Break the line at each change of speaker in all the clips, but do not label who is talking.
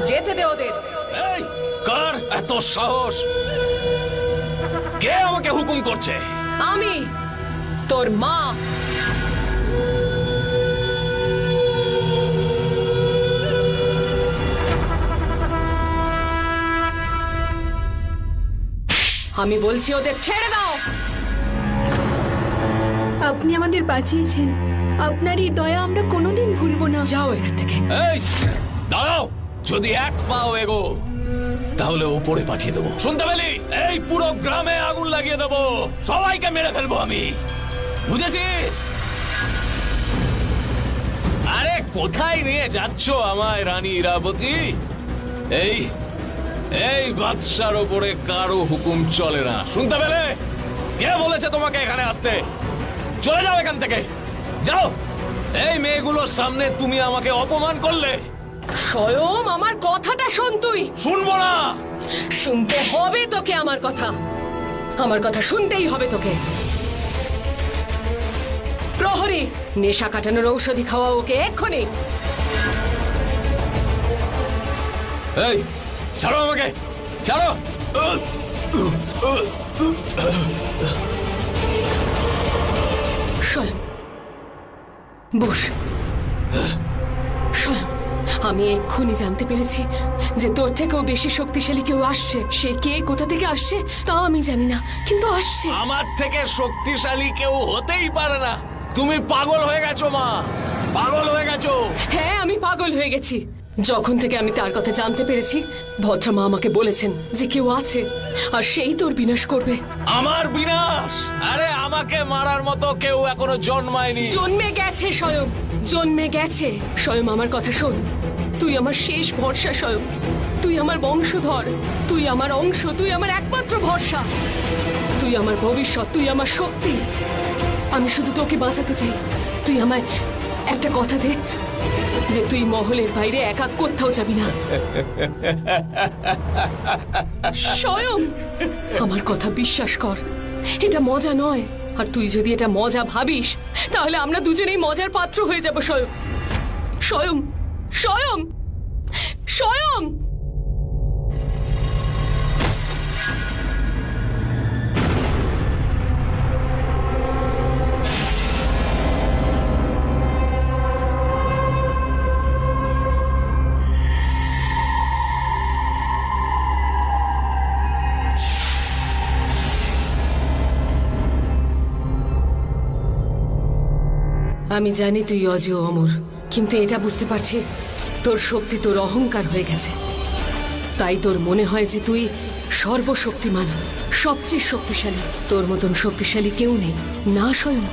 যেতে দে ওদের।
এই কার এত সাহস? কে আমাকে হুকুম করছে?
আমি তোর মা। আমি বলছি ওদের ছেড়ে দাও।
আপনি আমাদের বাঁচিয়েছেন, আপনার এই দয়া আমরা কোনোদিন ভুলবো না।
যাও এখান থেকে।
এই দাঁড়াও, যদি এক পাও এগো তাহলে উপরে পাঠিয়ে দেবো। শুনতে পেলি? এই পুরো গ্রামে আগুন লাগিয়ে দেবো, সবাইকে মেরে ফেলবো আমি, বুঝেছিস? আরে কোথায় নিয়ে যাচ্ছ আমায় রানী ইরাবতী? এই এই বাদশার উপরে কারো হুকুম চলে না, শুনতে পেলে? কে বলেছে তোমাকে এখানে আসতে? চলে যাও এখান থেকে, যাও। এই মেয়েগুলোর সামনে তুমি আমাকে অপমান করলে।
স্বয়ং আমার কথাটা শোন তুই।
শুনবো না।
শুনতে হবে তোকে আমার কথা, আমার কথা শুনতেই হবে তোকে। প্রহরী, নেশা কাটানোর ঔষধি খাওয়া ওকে এক্ষুনি।
এই ছাড়ো আমাকে, ছাড়ো।
স্বয়ং বস। স্বয়ং, আমি এক্ষুনি জানতে পেরেছি যে তোর থেকেও বেশি শক্তিশালী কেউ আসছে। সে কে, কোথা থেকে আসছে তা আমি জানি না, কিন্তু আসছে।
আমার থেকে শক্তিশালী কেউ হতেই পারে না। তুমি পাগল হয়ে গেছো মা, পাগল হয়ে গেছো।
হ্যাঁ, আমি পাগল হয়ে গেছি। যখন থেকে আমি তার কথা জানতে পেরেছি, ভদ্রমা আমাকে বলেছেন যে কেউ আছে আর সেই তোর বিনাশ করবে।
আমার বিনাশ? আরে আমাকে মারার মতো কেউ এখনো জন্মায়নি।
জন্মে গেছে স্বয়ং, জন্মে গেছে। স্বয়ং আমার কথা শোন, তুই আমার শেষ ভরসা স্বয়ং। তুই আমার বংশধর, তুই আমার অংশ, তুই আমার একমাত্র ভরসা, তুই আমার ভবিষ্যৎ, তুই আমার শক্তি। আমি শুধু তোকে বাঁচাতে চাই। তুই আমায় একটা কথা দে যে তুই মহলের বাইরে একা কোথাও যাবি না। স্বয়ং আমার কথা বিশ্বাস কর, এটা মজা নয়। আর তুই যদি এটা মজা ভাবিস তাহলে আমরা দুজনেই মজার পাত্র হয়ে যাব। স্বয়ং, স্বয়ং, স্বয়ং, স্বয়ং। আমি জানি তুই অজেয় অমর, কিন্তু এটা বুঝতে পারছি তোর শক্তি তোর অহংকার হয়ে গেছে। তাই তোর মনে হয় যে তুই সর্বশক্তিমান, সবচেয়ে শক্তিশালী। তোর মতন শক্তিশালী কেউ নেই না স্বয়ং।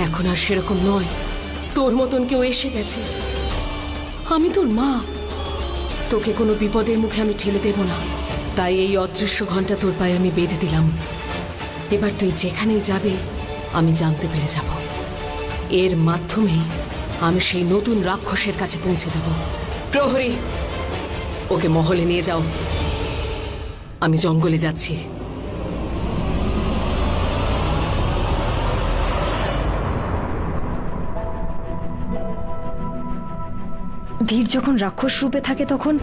এখন আর সেরকম নয়, তোর মতন কেউ এসে গেছে। আমি তোর মা, তোকে কোনো বিপদের মুখে আমি ঠেলে দেব না। তাই এই অদৃশ্য ঘণ্টা তোর পায়ে আমি বেঁধে দিলাম। এবার তুই যেখানেই যাবে আমি জানতে পেরে যাব। এর মাধ্যমে আমি সেই নতুন রাক্ষসের কাছে পৌঁছে যাব। প্রহরী, ওকে মহলে নিয়ে যাও, আমি জঙ্গলে যাচ্ছি।
ধীর যখন রাক্ষস রূপে থাকে তখন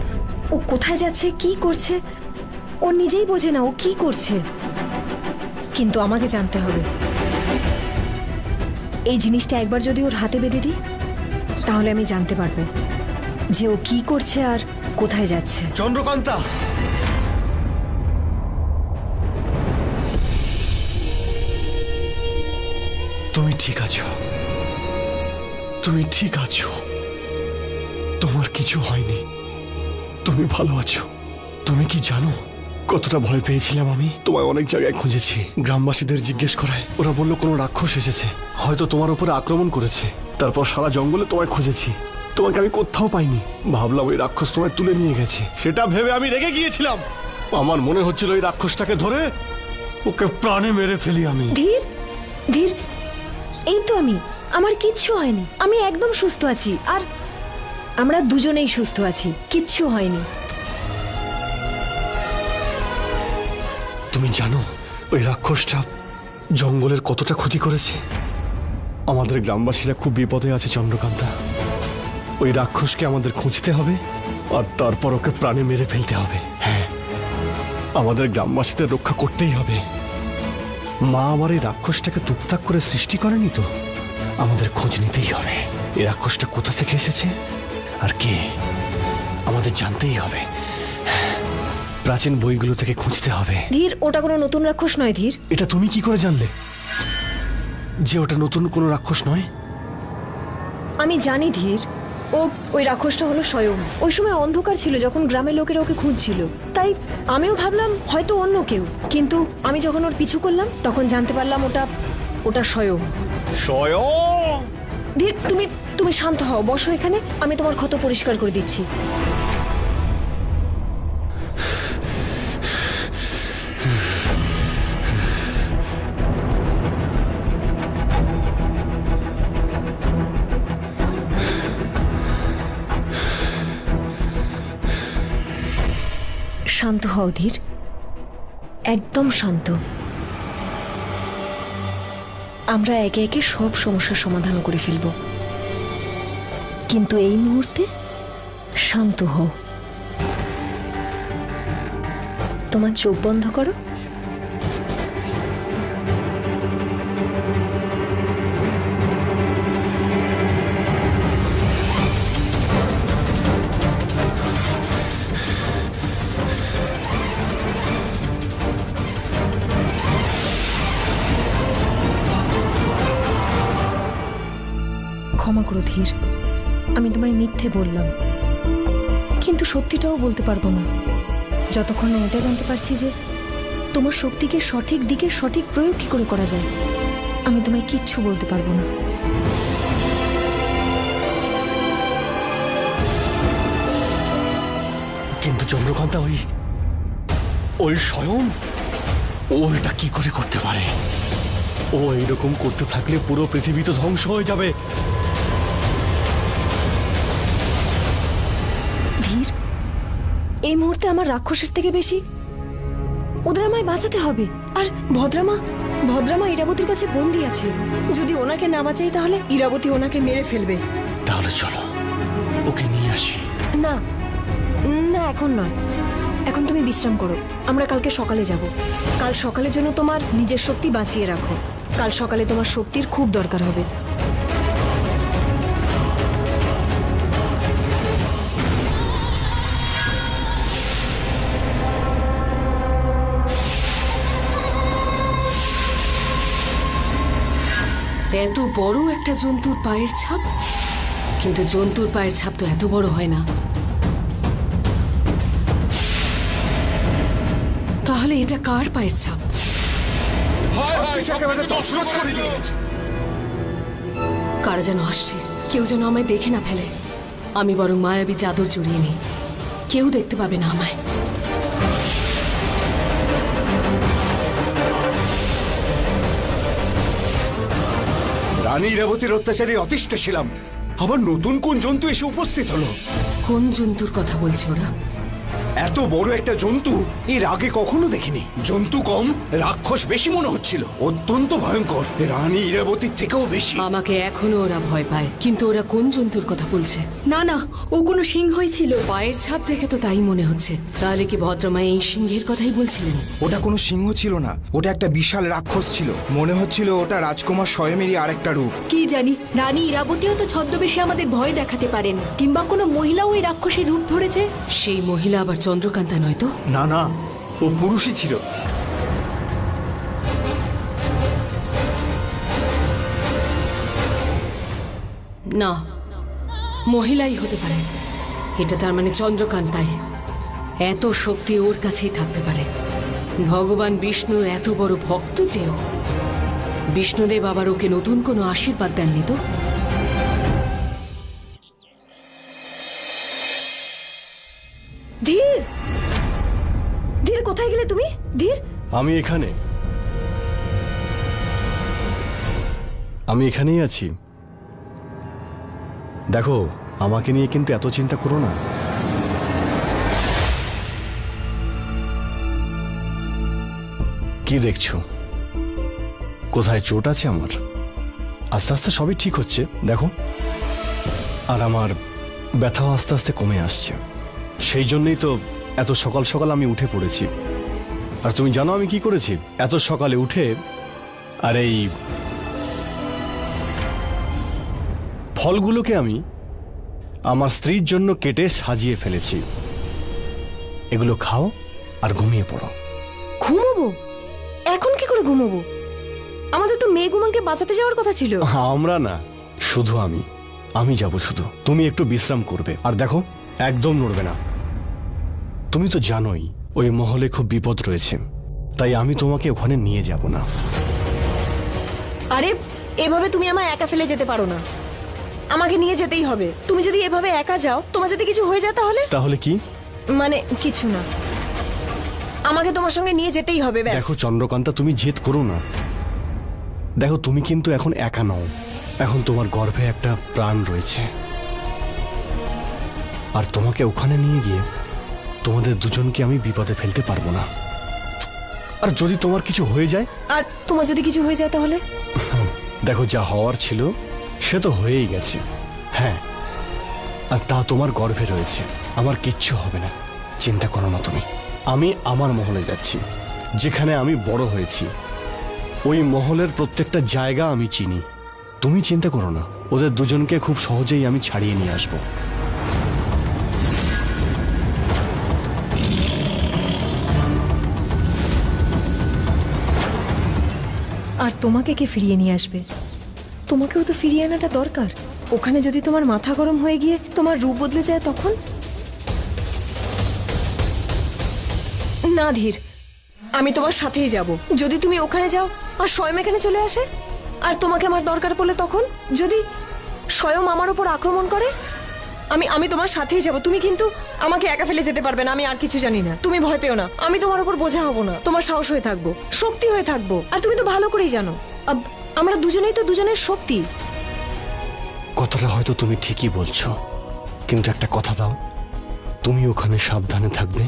ও কোথায় যাচ্ছে, কি করছে ও নিজেই বোঝে না ও কি করছে। কিন্তু আমাকে জানতে হবে, এই জিনিসটা একবার যদি ওর হাতে বেঁধে দিই তাহলে আমি জানতে পারবো যে ও কি করছে আর কোথায় যাচ্ছে।
চন্দ্রকান্তা, তুমি ঠিক আছো, তুমি ঠিক আছো, তোমার কিছু হয়নি, তুমি ভালো আছো। তুমি কি জানো কতটা ভয় পেয়েছিলাম আমি? তোমায় অনেক জায়গায় খুঁজেছি, গ্রামবাসীদের জিজ্ঞেস করায় ওরা বললো কোনো রাক্ষস এসেছে, হয়তো তোমার উপরে আক্রমণ করেছে। তারপর সারা জঙ্গলে তোমায় খুঁজেছি, তোমাকে আমি কোথাও পাইনি। ভাবলাম ওই রাক্ষস তোমায় তুলে নিয়ে গেছে, সেটা ভেবে আমি রেগে গিয়েছিলাম। আমার মনে হচ্ছিল ওই রাক্ষসটাকে ধরে ওকে প্রাণে মেরে ফেলি আমি।
ধীর, ধীর, এই তো আমি, আমার কিচ্ছু হয়নি, আমি একদম সুস্থ আছি। আর আমরা দুজনেই সুস্থ আছি, কিচ্ছু হয়নি।
তুমি জানো ওই রাক্ষসটা জঙ্গলের কতটা ক্ষতি করেছে? আমাদের গ্রামবাসীরা খুব বিপদে আছে চন্দ্রকান্তা। ওই রাক্ষসকে আমাদের খুঁজতে হবে আর তারপর ওকে প্রাণে মেরে ফেলতে হবে। হ্যাঁ, আমাদের গ্রামবাসীদের রক্ষা করতেই হবে। মা আমার এই রাক্ষসটাকে টুকটাক করে সৃষ্টি করেনি তো, আমাদের খোঁজ নিতেই হবে। এই রাক্ষসটা কোথা থেকে এসেছে আর কে, আমাদের জানতেই হবে। প্রাচীন বইগুলো থেকে খুঁজতে হবে।
ধীর, ওটা কোনো নতুন রাক্ষস নয়। ধীর,
এটা তুমি কি করে জানলে যে ওটা নতুন কোনো রাক্ষস নয়?
আমি জানি ধীর, ওই রাক্ষসটা হলো স্বয়ং। ওই সময় অন্ধকার ছিল যখন গ্রামের লোকেরা ওকে খুঁজছিল, তাই আমিও ভাবলাম হয়তো অন্য কেউ। কিন্তু আমি যখন ওর পিছু করলাম তখন জানতে পারলাম ওটা স্বয়ং।
স্বয়ং?
ধীর, তুমি শান্ত হও, বসো এখানে, আমি তোমার ক্ষত পরিষ্কার করে দিচ্ছি। শান্ত হও ধীর, একদম শান্ত। আমরা একে একে সব সমস্যার সমাধান করে ফেলব, কিন্তু এই মুহূর্তে শান্ত হও। তোমার চোখ বন্ধ করো। ক্ষমা করো ধীর, আমি তোমায় মিথ্যে বললাম, কিন্তু সত্যিটাও বলতে পারবো না যতক্ষণ না এটা জানতে পারছি যে তোমার শক্তিকে সঠিক দিকে সঠিক প্রয়োগ কি করে করা যায়। আমি তোমায় কিচ্ছু বলতে পারবো না।
কিন্তু চন্দ্রকান্তা, ওই স্বয়ং ও এটা কি করে করতে পারে? ও এইরকম করতে থাকলে পুরো পৃথিবী তো ধ্বংস হয়ে যাবে।
ধীর, এই মুহূর্তে আমার রাক্ষসের থেকে বেশি ওদের আমায় বাঁচাতে হবে। আর ভদ্রামা ইরাবতীর কাছে বন্দী আছে। যদি ওনাকে না বাঁচাই তাহলে ইরাবতী ওনাকে মেরে ফেলবে।
তাহলে চলো ওকে নিয়ে আসি।
না না, এখন নয়, এখন তুমি বিশ্রাম করো। আমরা কালকে সকালে যাব। কাল সকালের জন্য তোমার নিজের শক্তি বাঁচিয়ে রাখো। কাল সকালে তোমার শক্তির খুব দরকার হবে।
এত বড় একটা জন্তুর পায়ের ছাপ, কিন্তু জন্তুর পায়ের ছাপ তো এত বড় হয় না। তাহলে এটা কার পায়ের ছাপ? কারা যেন আসছে, কেউ যেন আমায় দেখে না ফেলে। আমি বরং মায়াবী চাদর জড়িয়ে নিই, কেউ দেখতে পাবে না আমায়।
রানী ইরাবতীর অত্যাচারে অতিষ্ঠ ছিলাম, আবার নতুন কোন জন্তু এসে উপস্থিত হলো।
কোন জন্তুর কথা বলছে ওরা?
এত বড় একটা জন্তু এর আগে কখনো দেখিনি। জন্তু কম, রাক্ষস বেশি মনে হচ্ছিল। অত্যন্ত ভয়ঙ্কর, রানী ইরাবতীর থেকেও বেশি।
আমাকে এখনো ওরা ভয় পায়, কিন্তু ওরা কোন জন্তুর কথা বলছে?
না না, ও কোনো সিংহই ছিল।
পায়ের ছাপ দেখে তো তাই মনে হচ্ছে। তাহলে কি ভদ্রমা এই সিংহের কথাই বলছিলেন?
ওটা কোনো সিংহ ছিল না, ওটা একটা বিশাল রাক্ষস ছিল। মনে হচ্ছিল ওটা রাজকুমার স্বয়মেরই আরেকটা রূপ।
কি জানি, রানী ইরাবতীও তো ছদ্মবেশে আমাদের ভয় দেখাতে পারেন, কিংবা কোনো মহিলাও ওই রাক্ষসের রূপ ধরেছে।
সেই মহিলা আবার চন্দ্রকান্তা নয় তো?
না না, ও পুরুষই ছিল।
না, মহিলাই হতে পারে। এটা তার মানে চন্দ্রকান্তাই। এত শক্তি ওর কাছেই থাকতে পারে। ভগবান বিষ্ণুর এত বড় ভক্ত যেও, বিষ্ণুদেব আবার ওকে নতুন কোনো আশীর্বাদ দেননি তো?
ধীর, ধীর, কোথায় গেলে তুমি? ধীর,
আমি এখানেই আছি। দেখো, আমাকে নিয়ে কিন্তু এত চিন্তা করো না। কি দেখছো? কোথায় চোট আছে আমার? আস্তে আস্তে সবই ঠিক হচ্ছে, দেখো। আর আমার ব্যথাও আস্তে আস্তে কমে আসছে। সেই জন্যই তো এত সকাল সকাল আমি উঠে পড়েছি। আর তুমি জানো আমি কি করেছি? এত সকালে উঠে আর এই ফলগুলোকে আমি আমার স্ত্রীর জন্য কেটে সাজিয়ে ফেলেছি। এগুলো খাও আর ঘুমিয়ে পড়ো।
ঘুমোবো? এখন কি করে ঘুমোবো? আমাদের তো মেয়ে গুমানকে বাঁচাতে যাওয়ার কথা ছিল।
আমরা না, শুধু আমি যাব শুধু। তুমি একটু বিশ্রাম করবে আর দেখো একদম নড়বে না। তুমি তো জানোই ওই মহলে খুব বিপদ রয়েছে, তাই আমি তোমাকে ওখানে নিয়ে যাব না।
আরে এভাবে তুমি আমায় একা ফেলে যেতে পারো না, আমাকে নিয়ে যেতেই হবে। তুমি যদি এভাবে একা যাও, তোমার যদি কিছু হয়ে যায় তাহলে?
তাহলে কি?
মানে কিছু না, আমাকে তোমার সঙ্গে নিয়ে যেতেই হবে। ব্যাস।
দেখো চন্দ্রকান্তা, তুমি জেদ করো না। দেখো তুমি কিন্তু এখন একা নও, এখন তোমার গর্ভে একটা প্রাণ রয়েছে। আর তোমাকে ওখানে নিয়ে গিয়ে তোমাদের দুজনকে আমি বিপদে ফেলতে পারবো না। আর যদি তোমার কিছু হয়ে যায়?
আর তোমার যদি কিছু হয়ে যায় তাহলে?
দেখো যা হওয়ার ছিল সে তো হয়েই গেছে। হ্যাঁ, আর তা তোমার গর্ভে রয়েছে, আমার কিচ্ছু হবে না, চিন্তা করো না তুমি। আমি আমার মহলে যাচ্ছি, যেখানে আমি বড় হয়েছি। ওই মহলের প্রত্যেকটা জায়গা আমি চিনি। তুমি চিন্তা করো না, ওদের দুজনকে খুব সহজেই আমি ছাড়িয়ে নিয়ে আসবো।
আর তোমাকে কে ফিরিয়ে নিয়ে আসবে? তোমাকেও তো ফিরিয়ে আনাটা দরকার। ওখানে যদি তোমার মাথা গরম হয়ে গিয়ে তোমার রূপ বদলে যায় তখন? না ধীর, আমি তোমার সাথেই যাব। যদি তুমি ওখানে যাও আর স্বয়ং এখানে চলে আসে, আর তোমাকে আমার দরকার পড়লে তখন যদি স্বয়ং আমার উপর আক্রমণ করে, আমি তোমার সাথেই যাব। তুমি কিন্তু আমাকে একা ফেলে যেতে পারবে না। আমি আর কিছু জানি না, তুমি ভয় পেও না। আমি তোমার উপর বোঝা হব না, তোমার সাহস হয়ে থাকবো, শক্তি হয়ে থাকবো। আর তুমি তো ভালো করেই জানো আমরা দুজনেই তো দুজনের শক্তি।
কথাটা হয়তো তুমি ঠিকই বলছো, কিন্তু একটা কথা দাও, তুমি ওখানে সাবধানে থাকবে।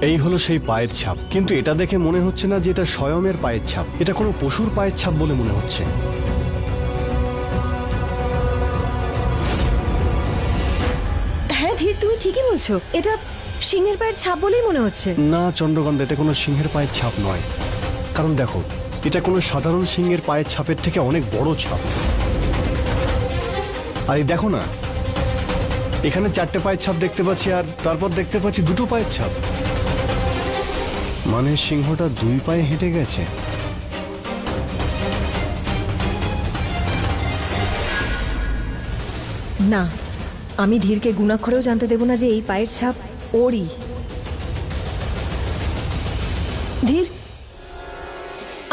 এই হলো সেই পায়ের ছাপ, কিন্তু এটা দেখে মনে হচ্ছে না যে এটা স্বয়মের পায়ের ছাপ। এটা কোনো পশুর পায়ের ছাপ বলে মনে হচ্ছে।
হ্যাঁ ধীর, তুমি ঠিকই বলছো, এটা সিংহের পায়ের ছাপ বলেই মনে হচ্ছে।
না চন্দ্রকান্তা, এটা কোনো সিংহের পায়ের ছাপ নয়। কারণ দেখো, এটা কোনো সাধারণ সিংহের পায়ের ছাপের থেকে অনেক বড় ছাপ। আর এই দেখো না, এখানে 4টে পায়ের ছাপ দেখতে পাচ্ছি, আর তারপর দেখতে পাচ্ছি 2টো পায়ের ছাপ। মানে সিংহটা 2 পায়ে হেঁটে গেছে।
না, আমি ধীরকে গুণাক্ষরেও জানতে দেব না যে এই পায়ের ছাপ ওরই। ধীর,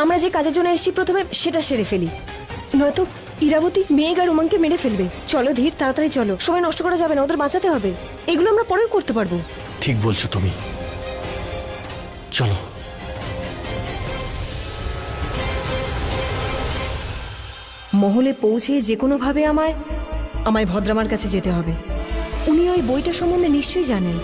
আমরা যে কাজের জন্য এসেছি প্রথমে সেটা সেরে ফেলি, নয়তো ইরাবতী মেঘ আর উমাংকে মেরে ফেলবে। চলো ধীর, তাড়াতাড়ি চলো, সময় নষ্ট করা যাবে না, ওদের বাঁচাতে হবে। এগুলো আমরা পরেও করতে পারবো।
ঠিক বলছো তুমি, চলো।
মহলে পৌঁছে যে কোনোভাবে আমায় ভদ্রামার কাছে যেতে হবে। উনি ওই বইটা সম্বন্ধে নিশ্চয়ই জানেন,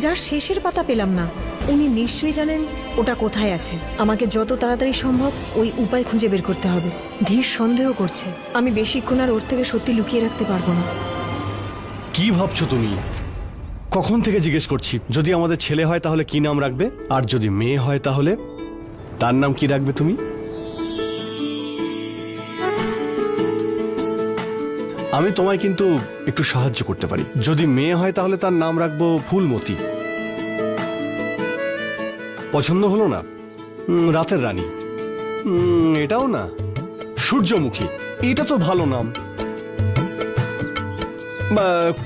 যার শেষের পাতা পেলাম না। উনি নিশ্চয়ই জানেন ওটা কোথায় আছে। আমাকে যত তাড়াতাড়ি সম্ভব ওই উপায় খুঁজে বের করতে হবে। ধীর সন্দেহ করছে, আমি বেশিক্ষণ আর ওর থেকে সত্যি লুকিয়ে রাখতে পারবো না।
কি ভাবছো তুমি? কখন থেকে জিজ্ঞেস করছি, যদি আমাদের ছেলে হয় তাহলে কি নাম রাখবে, আর যদি মেয়ে হয় তাহলে তার নাম কি রাখবে তুমি? আমি তোমায় কিন্তু একটু সাহায্য করতে পারি। যদি মেয়ে হয় তাহলে তার নাম রাখবো ফুলমতি। পছন্দ হলো না? রাতের রানী। এটাও না, সূর্যমুখী। এটা তো ভালো নাম।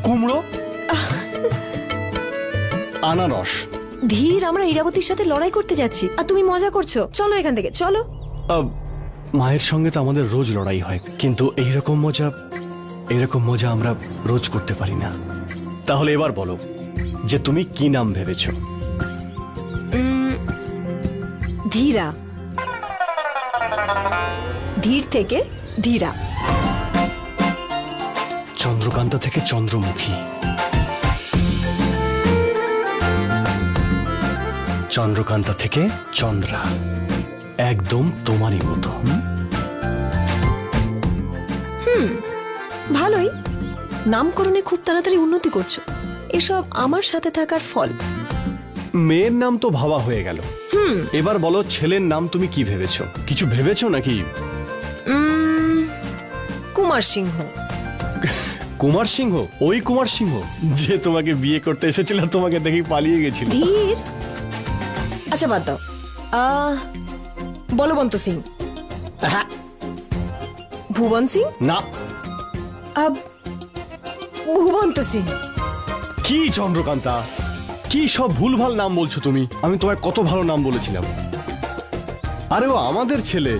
কুমড়ো, আনারস।
ধীর, আমরা ইরাবতীর সাথে লড়াই করতে যাচ্ছি আর তুমি মজা করছো। চলো এখান থেকে, চলো।
মায়ের সঙ্গে তো আমাদের রোজ লড়াই হয়, কিন্তু এইরকম মজা আমরা রোজ করতে পারি না। তাহলে এবার বলো যে তুমি কি নাম ভেবেছো?
ধীরা। ধীর থেকে ধীরা।
চন্দ্রকান্তা থেকে চন্দ্রমুখী। চন্দ্রকান্তা থেকে চন্দ্রা। একদম তোমারই মতো।
ভালোই, নামকরণে খুব তাড়াতাড়ি উন্নতি করছো। এসব আমার সাথে থাকার ফল।
মেয়ের নাম তো ভাবা হয়ে গেল, এবার বলো ছেলের নাম তুমি কি ভেবেছো? কিছু ভেবেছো নাকি?
কুমার সিংহ।
কুমার সিংহ? ওই কুমার সিংহ যে তোমাকে বিয়ে করতে এসেছিল, তোমাকে দেখি পালিয়ে গেছিল।
ধীর, আচ্ছা বাদ দাও। বলবন্ত সিং।
হ্যাঁ।
ভুবন সিং?
না।
ভুবন্ত সিং।
কি চন্দ্রকান্তা, কি সব ভুলভাল নাম বলছো তুমি? আমি তোমায় কত ভালো নাম বলেছিলাম। আরে ও আমাদের ছেলে,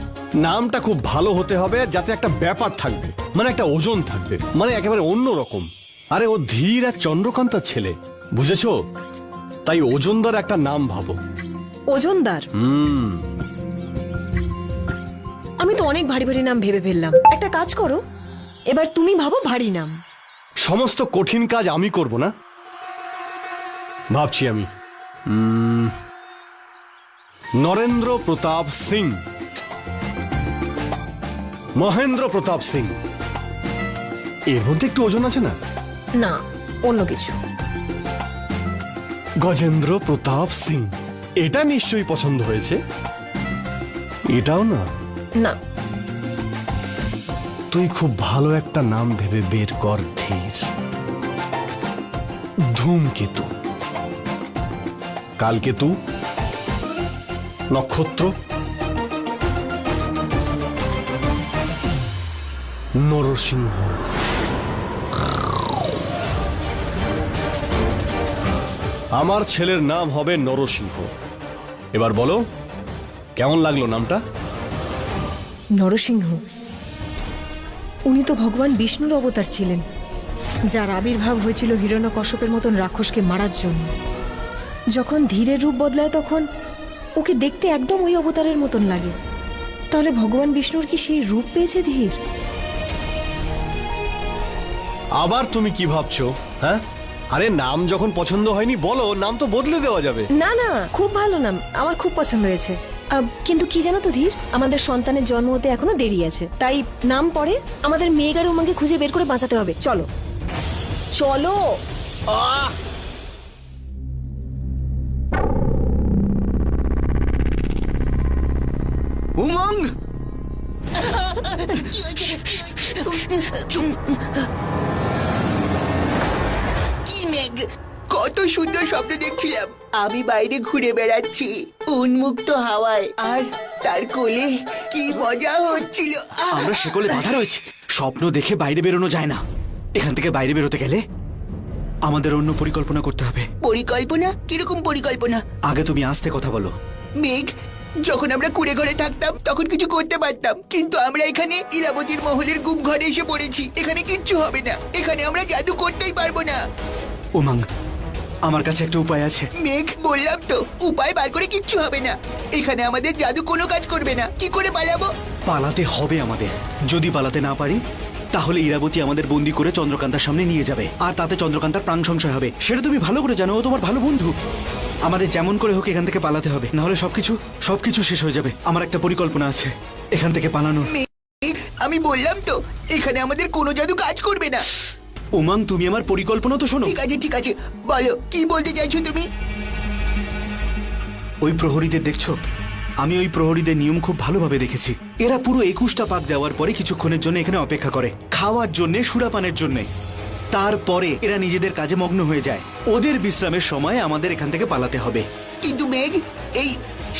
নামটা খুব ভালো হতে হবে, যাতে একটা ব্যাপার থাকবে, মানে একটা ওজন থাকবে, মানে একেবারে অন্য রকম। আরে ও ধীর আর চন্দ্রকান্তার ছেলে, বুঝেছো? তাই ওজনদার একটা নাম ভাবো।
ওজনদার? আমি তো অনেক ভারী ভারী নাম ভেবে ফেললাম। একটা কাজ করো, এবার তুমি ভাবো ভারী নাম।
সমস্ত কঠিন কাজ আমি করব না? ভাবছি আমি নরেন্দ্র প্রতাপ সিং, মহেন্দ্র প্রতাপ সিং। এর মধ্যে একটু ওজন আছে না?
না, অন্য কিছু।
গজেন্দ্র প্রতাপ সিং, এটা নিশ্চয়ই পছন্দ হয়েছে। এটাও না?
না।
তুই খুব ভালো একটা নাম ভেবে বের কর ধীর। ধূমকেতু, কালকেতু, নক্ষত্র, নরসিংহ। আমার ছেলের নাম হবে নরসিংহ। এবার বলো কেমন লাগলো নামটা?
নরসিংহ? উনি তো ভগবান বিষ্ণুর অবতার ছিলেন, যার আবির্ভাব হয়েছিল হিরণ্যকশ্যপের মতন রাক্ষসকে মারার জন্য। যখন ধীরের রূপ বদলায় তখন ওকে দেখতে একদম ওই অবতারের মতন লাগে। তাহলে ভগবান বিষ্ণুর কি সেই রূপ পেয়েছে ধীর?
আবার তুমি কি ভাবছো? হ্যাঁ, আরে নাম যখন পছন্দ হয়নি বলো, নাম তো বদলে দেওয়া যাবে।
না না, খুব ভালো নাম, আমার খুব পছন্দ হয়েছে। কিন্তু কি জানো তো ধীর, আমাদের সন্তানের জন্ম হতে এখনো দেরি আছে, তাই নাম পরে আমাদের মেঘ আর উমাকে খুঁজে বের করে বাঁচাতে হবে। চলো চলো।
উমং!
কি মেঘ, কত সুন্দর স্বপ্ন দেখছিলাম। আমি বাইরে ঘুরে বেড়াচ্ছি উন্মুক্ত হাওয়ায়, আর তার কোলে কি মজা হচ্ছিল।
আমরা সেকলে বাধা রয়েছে, স্বপ্ন দেখে বাইরে বেরোনো যায় না। এখান থেকে বাইরে বেরোতে গেলে আমাদের অন্য পরিকল্পনা করতে হবে।
পরিকল্পনা? কিরকম পরিকল্পনা?
আগে তুমি আস্তে কথা বলো।
মেঘ, যখন আমরা কুড়ে ঘরে থাকতাম তখন কিছু করতে পারতাম, কিন্তু আমরা এখানে ইরাবতীর মহলের গুম ঘরে এসে পড়েছি। এখানে কিচ্ছু হবে না, এখানে আমরা জাদু করতেই পারবো না।
উমং, আমার কাছে একটা উপায় আছে।
মেঘ, বললাম তো উপায় বার করে কিচ্ছু হবে না। এখানে আমাদের জাদু কোনো কাজ করবে না। কি করে পালাবো?
পালাতে হবে আমাদের। যদি পালাতে না পারি তাহলে ইরাবতী আমাদের বন্দি করে চন্দ্রকান্তার সামনে নিয়ে যাবে, আর তাতে চন্দ্রকান্তার প্রাণ সংশয় হবে। সেটা তুমি ভালো করে জানো, ও তোমার ভালো বন্ধু। আমাদের যেমন করে হোক এখান থেকে পালাতে হবে, না হলে সবকিছু শেষ হয়ে যাবে। আমার একটা পরিকল্পনা আছে এখান থেকে পালানোর।
মেঘ, আমি বললাম তো এখানে আমাদের কোনো জাদু কাজ করবে না।
উমং, তুমি আমার পরিকল্পনা তো শোনো।
ঠিক আছে, বলো কি বলতে চাইছো তুমি?
ওই প্রহরীদের দেখছো? আমি ওই প্রহরীদের নিয়ম খুব ভালোভাবে দেখেছি। এরা পুরো 21টা পাক দেওয়ার পরে কিছুক্ষণের জন্য এখানে অপেক্ষা করে, খাওয়ার জন্য, সুরাপানের জন্য। তারপরে এরা নিজেদের কাজে মগ্ন হয়ে যায়। ওদের বিশ্রামের সময় আমাদের এখান থেকে পালাতে হবে।
কিন্তু মেঘ, এই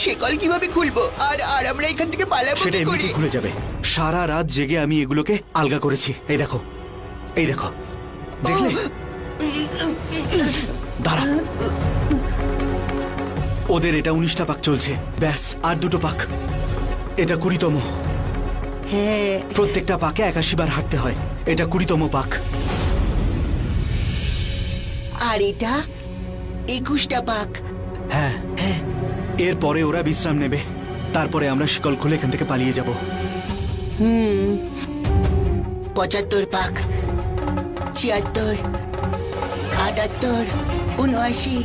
শেকল কিভাবে খুলবো? আর আমরা এখান থেকে পালাবো
সেটা
কি করে?
এমনিতেই খুলে যাবে। সারা রাত জেগে আমি এগুলোকে আলগা করেছি। এই দেখো, এই দেখো, দেখলে? দাঁড়া, ওদের এটা 19টা পাক চলছে, ব্যাস আর 2টো পাক। এটা 20তম।
হ্যাঁ,
প্রত্যেকটা পাকে 81 বার হাঁটতে হয়। এটা 20তম পাক।
আর এটা 21টা পাক।
হ্যাঁ, এরপরে ওরা বিশ্রাম নেবে, তারপরে আমরা শিকল খুলে এখান থেকে পালিয়ে যাব।
75 পাক, 76, 78, 79,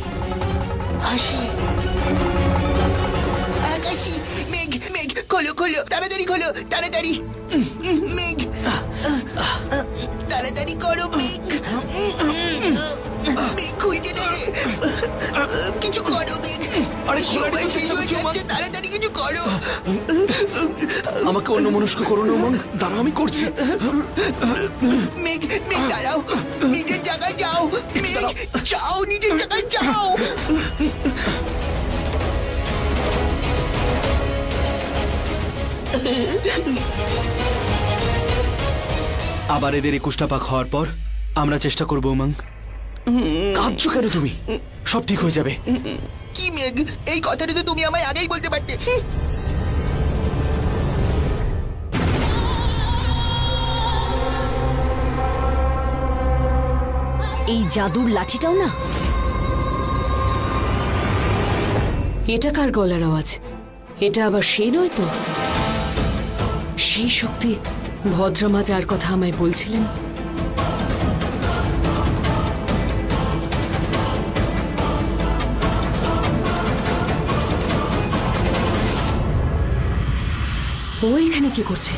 80, 81। মেঘ, খোলো খোলো, তাড়াতাড়ি খোলো, তাড়াতাড়ি। মেঘ, তাড়াতাড়ি করো মেঘ। মেঘ খুলছে না রে। কিছু করো মেঘ,
আরে
সময় শেষ হয়ে যাচ্ছে, তাড়াতাড়ি কিছু করো।
আমাকে অন্যমনস্ক করো না উমং, দাঁড়া আমি করছি।
মেঘ, মেঘ দাঁড়াও, নিজের জায়গায় যাও। মেঘ যাও, নিজের জায়গায় যাও।
আবার এদের 21টা পাক হওয়ার পর আমরা চেষ্টা করবো উমং। কাঁদছো কেন তুমি? সব ঠিক হয়ে যাবে।
কি মেঘ, এই কথাটা তো তুমি আমায় আগেই বলতে পারতে।
এই জাদুর লাঠিটাও না?
এটা কার গলার আওয়াজ? এটা আবার সে নয় তো? সেই শক্তি ভদ্রমা যার কথা আমায় বলছিলেন। ও এখানে কি করছে?